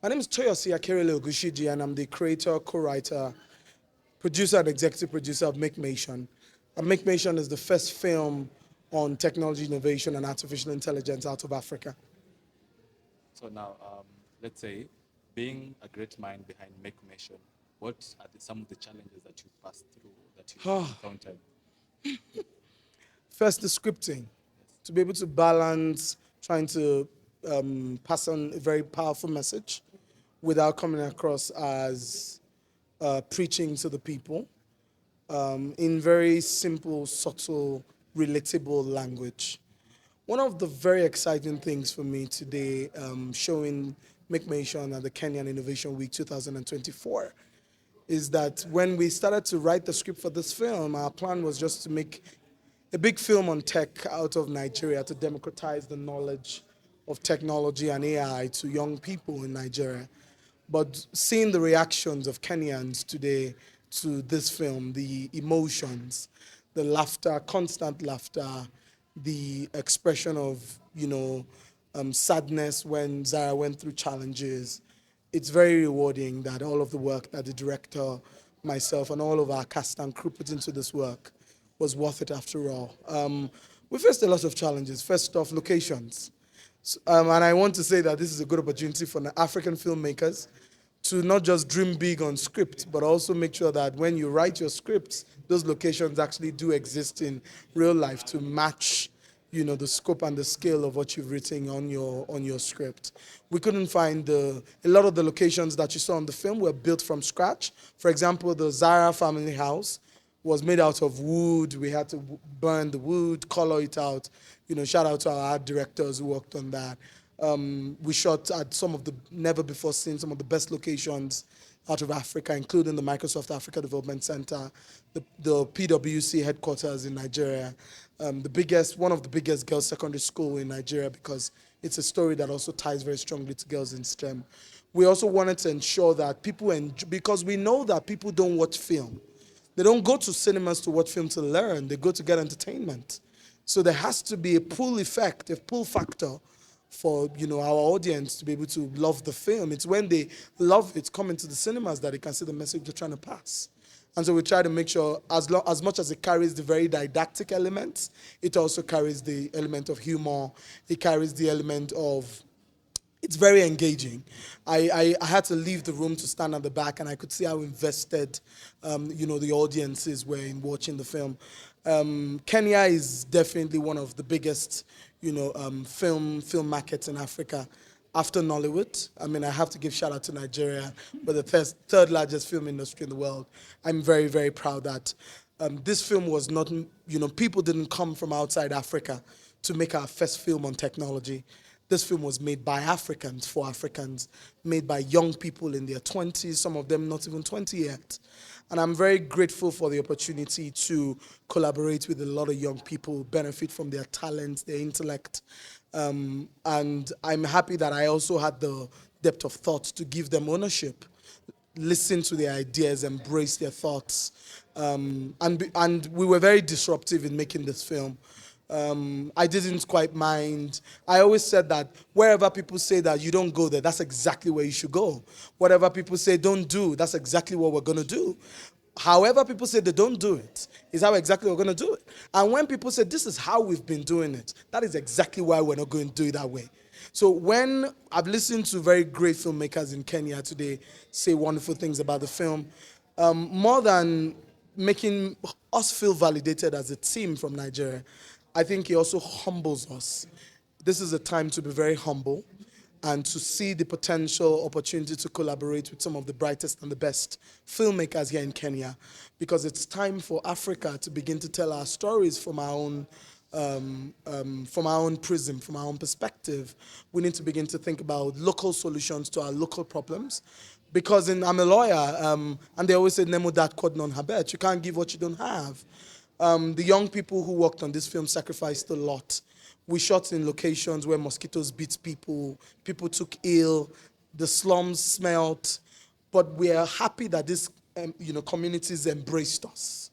My name is Toyosi Akerele Ogushiji, and I'm the creator, co-writer, producer, and executive producer of Make Nation. Make Nation is the first film on technology innovation and artificial intelligence out of Africa. So now, let's say, being a great mind behind Make Nation, what are some of the challenges that you passed through, that you encountered? First, the scripting, to be able to balance trying to pass on a very powerful message without coming across as preaching to the people in very simple, subtle, relatable language. One of the very exciting things for me today, showing Make Nation at the Kenyan Innovation Week 2024, is that when we started to write the script for this film, our plan was just to make a big film on tech out of Nigeria to democratize the knowledge of technology and AI to young people in Nigeria. But seeing the reactions of Kenyans today to this film, the emotions, the laughter, constant laughter, the expression of, sadness when Zara went through challenges, it's very rewarding that all of the work that the director, myself, and all of our cast and crew put into this work was worth it after all. We faced a lot of challenges. First off, locations. And I want to say that this is a good opportunity for African filmmakers to not just dream big on script, but also make sure that when you write your scripts, those locations actually do exist in real life to match, the scope and the scale of what you've written on your script. We couldn't find a lot of the locations that you saw on the film were built from scratch. For example, the Zara family house was made out of wood. We had to burn the wood, color it out. Shout out to our art directors who worked on that. We shot at some of the never before seen, some of the best locations out of Africa, including the Microsoft Africa Development Center, the PwC headquarters in Nigeria, one of the biggest girls' secondary school in Nigeria, because it's a story that also ties very strongly to girls in STEM. We also wanted to ensure that people because we know that people don't watch film. They don't go to cinemas to watch film to learn. They go to get entertainment. So there has to be a pull effect, a pull factor for our audience to be able to love the film. It's when they love it, come into the cinemas, that they can see the message they're trying to pass. And so we try to make sure, as much as it carries the very didactic elements, it also carries the element of humor. It carries the element of, it's very engaging. I had to leave the room to stand at the back, and I could see how invested, the audiences were in watching the film. Kenya is definitely one of the biggest, film markets in Africa after Nollywood. I mean, I have to give shout out to Nigeria, but the third largest film industry in the world. I'm very, very proud that this film was not, people didn't come from outside Africa to make our first film on technology. This film was made by Africans for Africans, made by young people in their 20s, some of them not even 20 yet. And I'm very grateful for the opportunity to collaborate with a lot of young people, benefit from their talents, their intellect. And I'm happy that I also had the depth of thought to give them ownership, listen to their ideas, embrace their thoughts. And we were very disruptive in making this film. I didn't quite mind. I always said that wherever people say that you don't go there, that's exactly where you should go. Whatever people say don't do, that's exactly what we're going to do. However people say they don't do it, is how exactly we're going to do it. And when people say this is how we've been doing it, that is exactly why we're not going to do it that way. So when I've listened to very great filmmakers in Kenya today say wonderful things about the film, more than making us feel validated as a team from Nigeria, I think it also humbles us. This is a time to be very humble and to see the potential opportunity to collaborate with some of the brightest and the best filmmakers here in Kenya, because it's time for Africa to begin to tell our stories from our own prism, from our own perspective. We need to begin to think about local solutions to our local problems. Because I'm a lawyer, and they always say, Nemo dat quod non habet. You can't give what you don't have. The young people who worked on this film sacrificed a lot. We shot in locations where mosquitoes bit people took ill, the slums smelled, but we are happy that these communities embraced us.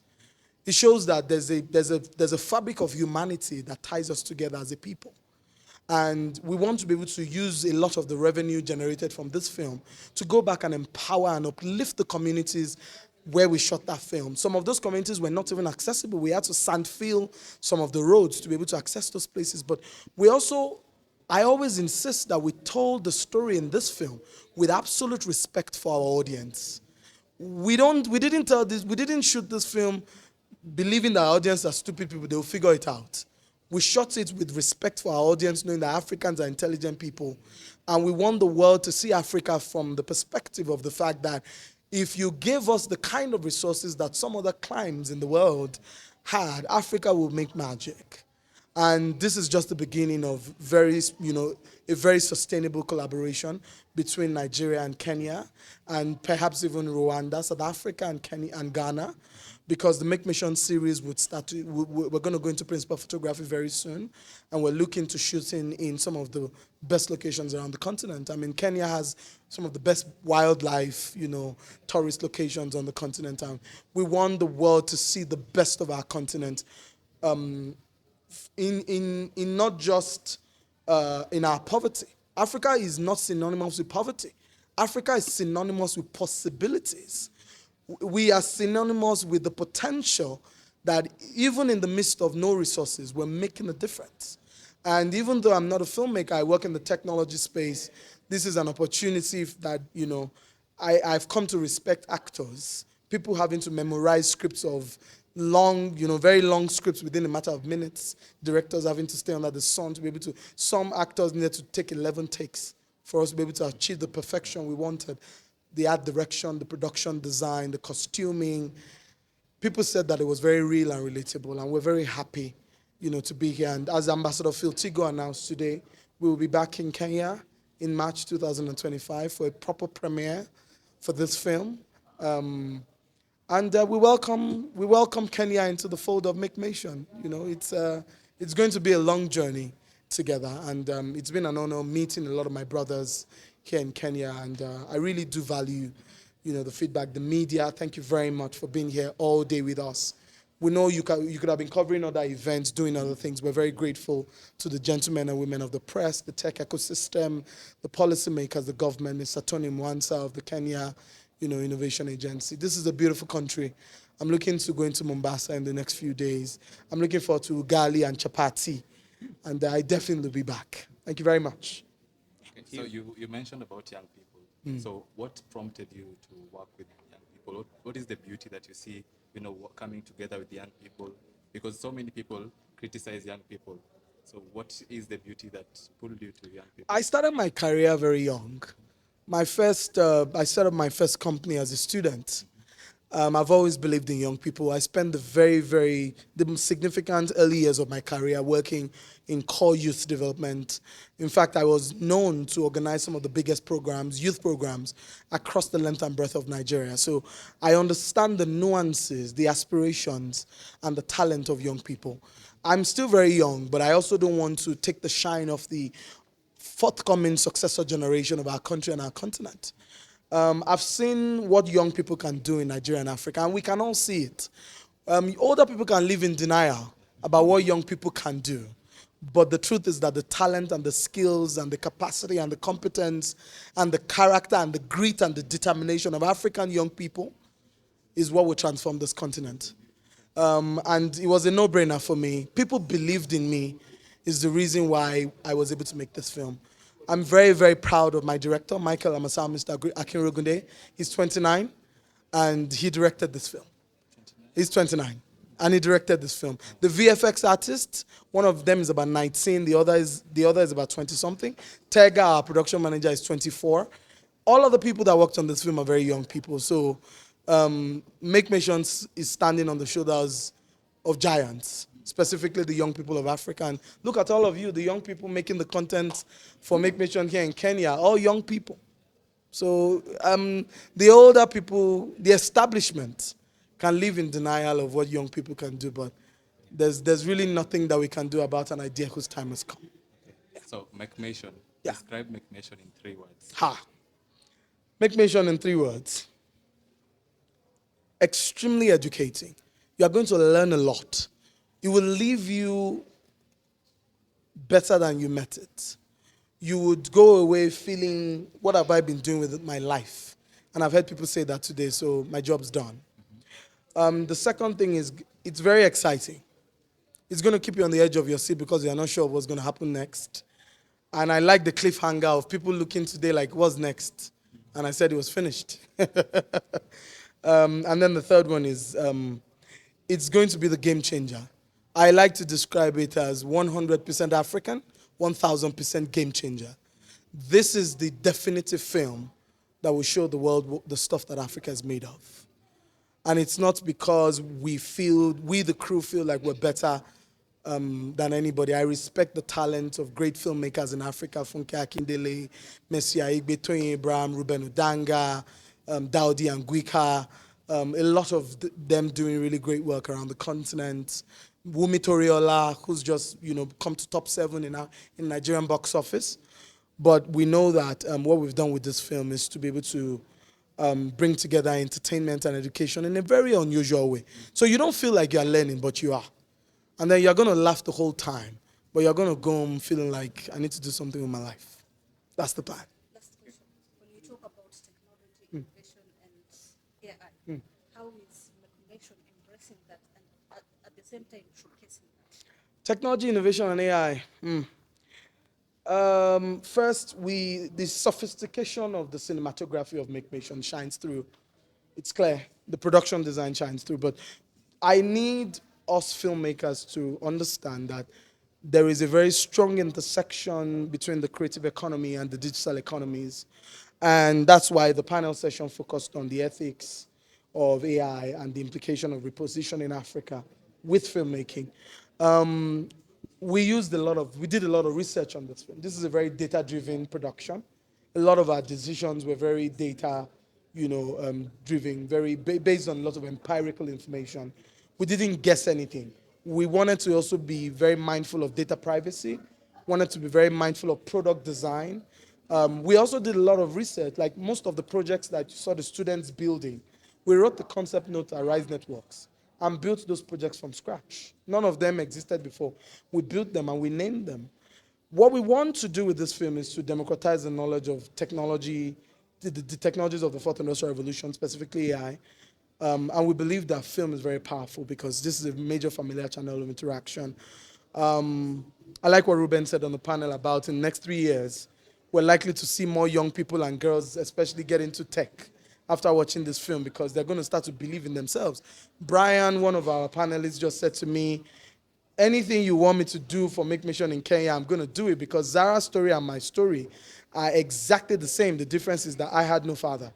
It shows that there's a fabric of humanity that ties us together as a people. And we want to be able to use a lot of the revenue generated from this film to go back and empower and uplift the communities where we shot that film. Some of those communities were not even accessible. We had to sand fill some of the roads to be able to access those places. But we also, I always insist that we told the story in this film with absolute respect for our audience. We didn't shoot this film believing that our audience are stupid people, they'll figure it out. We shot it with respect for our audience, knowing that Africans are intelligent people. And we want the world to see Africa from the perspective of the fact that if you give us the kind of resources that some other climes in the world had, Africa will make magic. And this is just the beginning of a very sustainable collaboration between Nigeria and Kenya, and perhaps even Rwanda, South Africa, and Kenya and Ghana, because the Make Mission series would start. We're going to go into principal photography very soon, and we're looking to shoot in some of the best locations around the continent. I mean, Kenya has some of the best wildlife, tourist locations on the continent, and we want the world to see the best of our continent. In not just in our poverty. Africa is not synonymous with poverty. Africa is synonymous with possibilities. We are synonymous with the potential that even in the midst of no resources, we're making a difference. And even though I'm not a filmmaker, I work in the technology space, this is an opportunity that, I've come to respect actors. People having to memorize scripts of long, very long scripts within a matter of minutes. Directors having to stay under the sun to be able to. Some actors needed to take 11 takes for us to be able to achieve the perfection we wanted. The art direction, the production design, the costuming. People said that it was very real and relatable, and we're very happy, to be here. And as Ambassador Phil Tigo announced today, we will be back in Kenya in March 2025 for a proper premiere for this film. And we welcome Kenya into the fold of Make Mission. It's going to be a long journey together, and it's been an honor meeting a lot of my brothers here in Kenya, and I really do value, the feedback, the media. Thank you very much for being here all day with us. We know you could have been covering other events, doing other things. We're very grateful to the gentlemen and women of the press, the tech ecosystem, the policymakers, the government, Mr. Tony Mwansa of the Kenya Innovation Agency. This is a beautiful country. I'm looking to go into Mombasa in the next few days. I'm looking forward to ugali and chapati, and I definitely will be back. Thank you very much. Okay, so you mentioned about young people. So what prompted you to work with young people? What is the beauty that you see, coming together with young people? Because so many people criticize young people. So what is the beauty that pulled you to young people? I started my career very young. I set up my first company as a student. I've always believed in young people. I spent the significant early years of my career working in core youth development. In fact, I was known to organize some of the biggest programs, youth programs, across the length and breadth of Nigeria. So I understand the nuances, the aspirations, and the talent of young people. I'm still very young, but I also don't want to take the shine off the forthcoming successor generation of our country and our continent. I've seen what young people can do in Nigeria and Africa, and we can all see it. Older people can live in denial about what young people can do. But the truth is that the talent and the skills and the capacity and the competence and the character and the grit and the determination of African young people is what will transform this continent. And it was a no-brainer for me. People believed in me is the reason why I was able to make this film. I'm very, very proud of my director, Michael Amasal, Mr. Akinrogunde. He's 29, and he directed this film. He's 29, and he directed this film. The VFX artist, one of them is about 19, the other is about 20-something. Tega, our production manager, is 24. All of the people that worked on this film are very young people. So Make Mission is standing on the shoulders of giants, specifically the young people of Africa. And look at all of you, the young people making the content for Make Mission here in Kenya, all young people. So the older people, the establishment, can live in denial of what young people can do, but there's really nothing that we can do about an idea whose time has come. So Make Mission, Yeah. describe Make Mission in 3 words. Make Mission in 3 words. Extremely educating. You are going to learn a lot. It will leave you better than you met it. You would go away feeling, what have I been doing with my life? And I've heard people say that today, so my job's done. The second thing is, it's very exciting. It's going to keep you on the edge of your seat because you're not sure what's going to happen next. And I like the cliffhanger of people looking today like, what's next? And I said it was finished. And then the third one is, it's going to be the game changer. I like to describe it as 100% African, 1000% game changer. This is the definitive film that will show the world the stuff that Africa is made of. And it's not because we, the crew, feel like we're better than anybody. I respect the talent of great filmmakers in Africa: Funke Akindele, Messi Aigbe, Tony Abraham, Ruben Udanga, Daudi Angwika. A lot of them doing really great work around the continent. Wumi Toriola, who's just come to top 7 in Nigerian box office. But we know that what we've done with this film is to be able to bring together entertainment and education in a very unusual way. So you don't feel like you're learning, but you are. And then you're going to laugh the whole time, but you're going to go home feeling like, I need to do something with my life. That's the plan. Last question. When you talk about technology, innovation, and AI, how is Macmation embracing that and at the same time showcasing that? Technology, innovation, and AI. First, the sophistication of the cinematography of Macmation shines through. It's clear. The production design shines through. But I need us filmmakers to understand that there is a very strong intersection between the creative economy and the digital economies. And that's why the panel session focused on the ethics of AI and the implication of repositioning Africa with filmmaking. We did a lot of research on this film. This is a very data-driven production. A lot of our decisions were very data, driven, very based on a lot of empirical information. We didn't guess anything. We wanted to also be very mindful of data privacy, wanted to be very mindful of product design. We also did a lot of research, like most of the projects that you saw the students building. We wrote the concept note at Rise Networks and built those projects from scratch. None of them existed before. We built them and we named them. What we want to do with this film is to democratize the knowledge of technology, the technologies of the fourth industrial revolution, specifically AI. And we believe that film is very powerful because this is a major familiar channel of interaction. I like what Ruben said on the panel about in the next 3 years, we're likely to see more young people and girls especially get into tech after watching this film because they're going to start to believe in themselves. Brian, one of our panelists, just said to me, anything you want me to do for Macmation in Kenya, I'm going to do it because Zara's story and my story are exactly the same. The difference is that I had no father.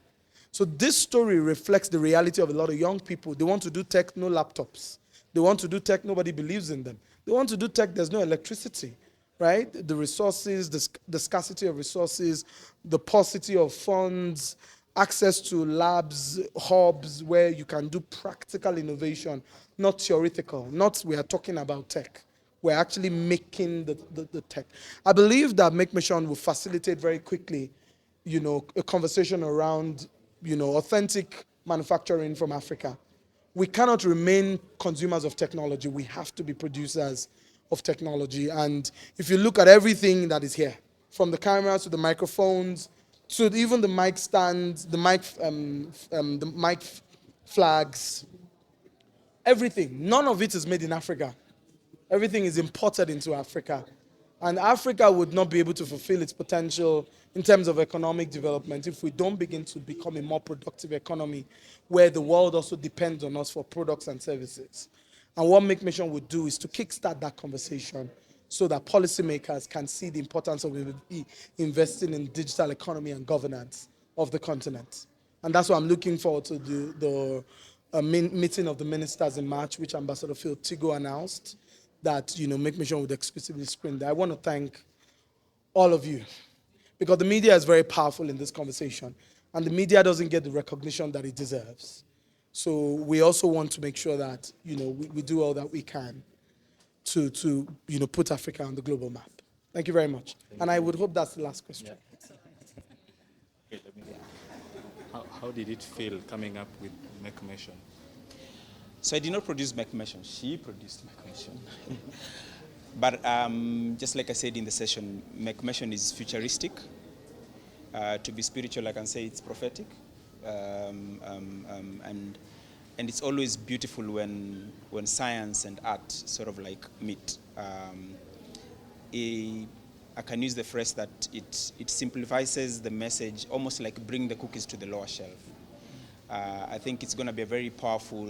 So this story reflects the reality of a lot of young people. They want to do tech, no laptops. They want to do tech, nobody believes in them. They want to do tech, there's no electricity, right? The resources, the scarcity of resources, the paucity of funds, access to labs, hubs where you can do practical innovation, not theoretical, not we are talking about tech. We're actually making the tech. I believe that Macmation will facilitate very quickly, a conversation around, authentic manufacturing from Africa. We cannot remain consumers of technology. We have to be producers of technology. And if you look at everything that is here, from the cameras to the microphones, to even the mic stands, the mic flags, everything. None of it is made in Africa. Everything is imported into Africa. And Africa would not be able to fulfill its potential in terms of economic development if we don't begin to become a more productive economy where the world also depends on us for products and services. And what Macmation would do is to kickstart that conversation so that policymakers can see the importance of investing in digital economy and governance of the continent. And that's why I'm looking forward to the meeting of the ministers in March, which Ambassador Phil Tigo announced, that Macmation would exclusively screen there. I want to thank all of you because the media is very powerful in this conversation and the media doesn't get the recognition that it deserves. So we also want to make sure that we do all that we can to put Africa on the global map. Thank you very much. And I would hope that's the last question. Okay, how did it feel coming up with Macmation? So I did not produce Macmation. She produced Macmation. But just like I said in the session, McMation is futuristic. To be spiritual, I can say it's prophetic. And it's always beautiful when science and art sort of like meet. I can use the phrase that it simplifies the message, almost like bring the cookies to the lower shelf. I think it's going to be a very powerful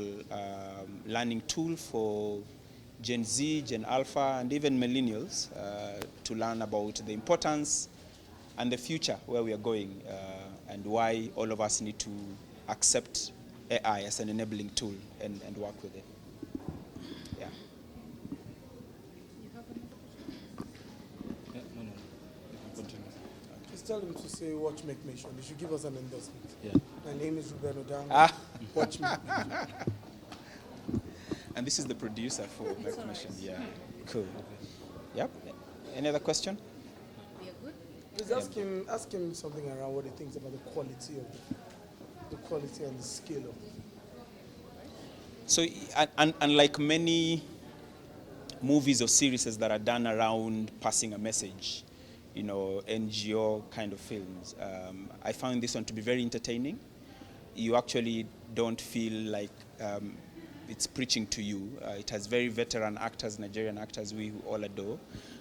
learning tool for Gen Z, Gen Alpha, and even millennials to learn about the importance and the future, where we are going, and why all of us need to accept AI as an enabling tool and work with it. Yeah. Yeah, no. You can continue. Just tell him to say watch McMation. They should give us an endorsement. Yeah. My name is Ruben Odang. Ah. Watch McMation. And this is the producer for McMation. Yeah. Cool. Yep. Any other question? We are good. Please ask him something around what he thinks about the quality of the quality and the skill of it. So, unlike many movies or series that are done around passing a message, you know, NGO kind of films, I found this one to be very entertaining. You actually don't feel like it's preaching to you. It has very veteran actors, Nigerian actors we all adore.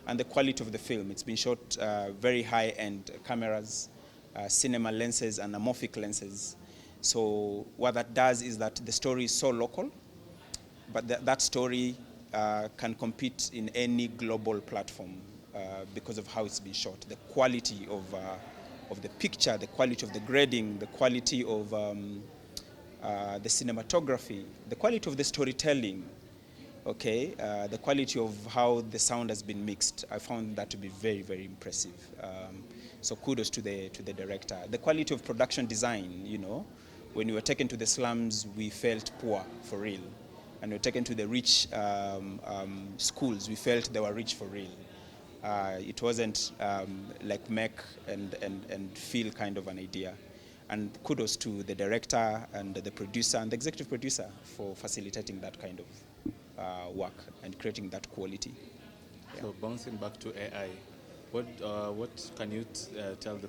And the quality of the film, it's been shot very high-end cameras, cinema lenses, and anamorphic lenses. So what that does is that the story is so local, but that story can compete in any global platform because of how it's been shot. The quality of the picture, the quality of the grading, the quality of the cinematography, the quality of the storytelling, okay, the quality of how the sound has been mixed. I found that to be very, very impressive. So kudos to the director. The quality of production design, you know, when we were taken to the slums, we felt poor for real. And we were taken to the rich schools, we felt they were rich for real. It wasn't like make and feel kind of an idea. And kudos to the director and the producer and the executive producer for facilitating that kind of work and creating that quality. So bouncing back to AI, what can you tell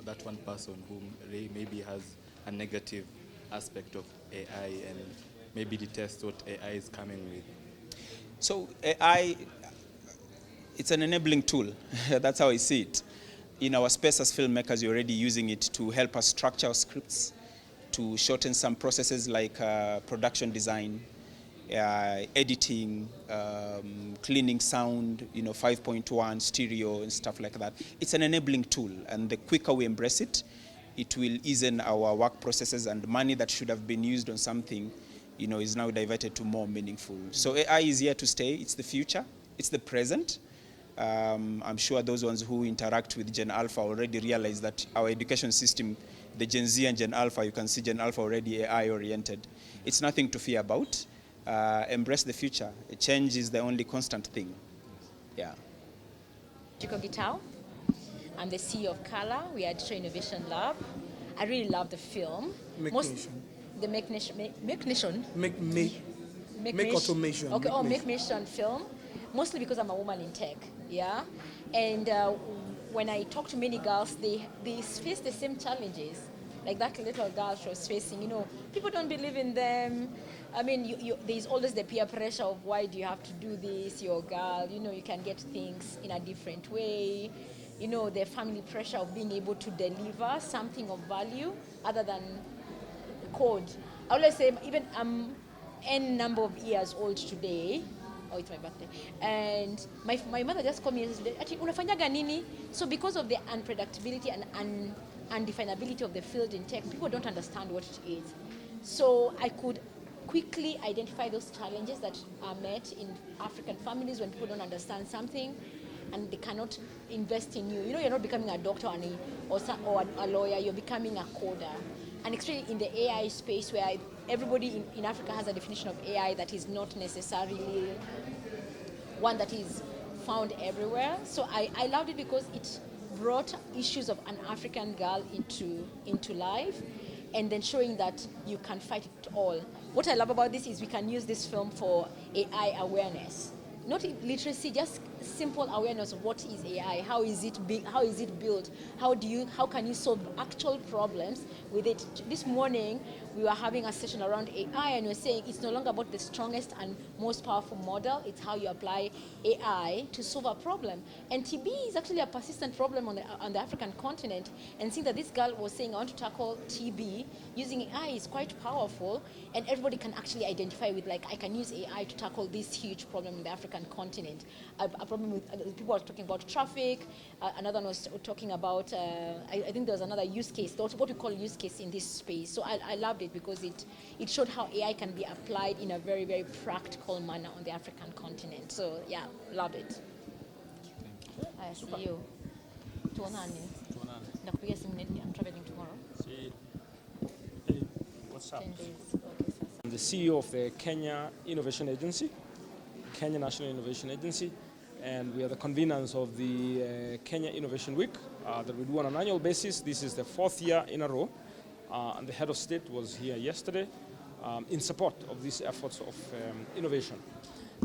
that one person who maybe has a negative aspect of AI and maybe detests what AI is coming with? So AI, it's an enabling tool. That's how I see it. In our space as filmmakers, you're already using it to help us structure our scripts, to shorten some processes like production design, editing, cleaning sound, 5.1, stereo, and stuff like that. It's an enabling tool, and the quicker we embrace it, it will ease in our work processes, and money that should have been used on something, is now diverted to more meaningful. So AI is here to stay. It's the future. It's the present. I'm sure those ones who interact with Gen Alpha already realize that our education system, the Gen Z and Gen Alpha, you can see Gen Alpha already AI-oriented. It's nothing to fear about. Embrace the future. Change is the only constant thing. Yeah. Jiko Gitao. I'm the CEO of Kala. We are Digital Innovation Lab. I really love the film. McNation. The McNation. Make automation. Okay, McNation. McNation film. Mostly because I'm a woman in tech, yeah? And when I talk to many girls, they face the same challenges. Like that little girl she was facing, people don't believe in them. I mean, there's always the peer pressure of why do you have to do this, you're a girl, you can get things in a different way. The family pressure of being able to deliver something of value other than code. I always say, even I'm N number of years old today. Oh, it's my birthday. And my mother just called me and said, "Ati, unafanyaga nini?" So because of the unpredictability and undefinability of the field in tech, people don't understand what it is. So I could quickly identify those challenges that are met in African families when people don't understand something and they cannot invest in you. You're not becoming a doctor or a lawyer, you're becoming a coder. And especially in the AI space where everybody in Africa has a definition of AI that is not necessarily one that is found everywhere. So I loved it because it brought issues of an African girl into life and then showing that you can fight it all. What I love about this is we can use this film for AI awareness. Not literacy, just simple awareness of what is AI, how is it built, how can you solve actual problems with it. This morning we were having a session around AI, and we we're saying it's no longer about the strongest and most powerful model, it's how you apply AI to solve a problem. And TB is actually a persistent problem on the African continent, and seeing that this girl was saying I want to tackle TB using AI is quite powerful, and everybody can actually identify with, like, I can use AI to tackle this huge problem in the African continent. A problem with, people are talking about traffic, another one was talking about, I think there was another use case, what we call use case in this space. So I loved it because it showed how AI can be applied in a very, very practical manner on the African continent. So yeah, loved it. I see you. Tuonane. Ndakupigia simu, I'm traveling tomorrow. See, hey, what's up? 10 days. Okay, sasa. I'm the CEO of the Kenya Innovation Agency, Kenya National Innovation Agency, and we are the conveners of the Kenya Innovation Week that we do on an annual basis. This is the 4th year in a row, and the head of state was here yesterday in support of these efforts of innovation.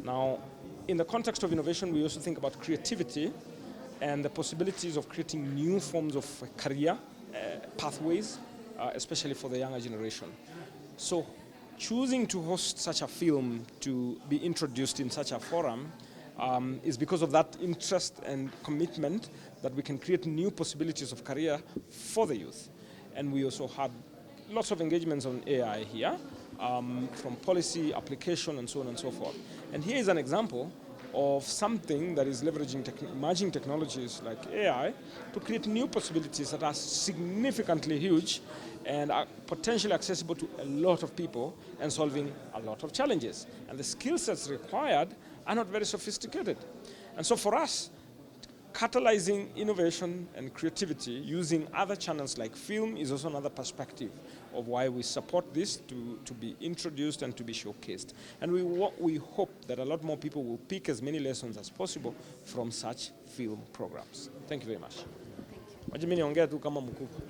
Now, in the context of innovation, we also think about creativity and the possibilities of creating new forms of career pathways, especially for the younger generation. So choosing to host such a film to be introduced in such a forum is because of that interest and commitment that we can create new possibilities of career for the youth. And we also had lots of engagements on AI here, from policy, application, and so on and so forth. And here is an example of something that is leveraging emerging technologies like AI to create new possibilities that are significantly huge and are potentially accessible to a lot of people and solving a lot of challenges. And the skill sets required are not very sophisticated. And so for us, catalyzing innovation and creativity using other channels like film is also another perspective of why we support this to be introduced and to be showcased. And we hope that a lot more people will pick as many lessons as possible from such film programs. Thank you very much. Wacha mimi niongee tu kama mkubwa.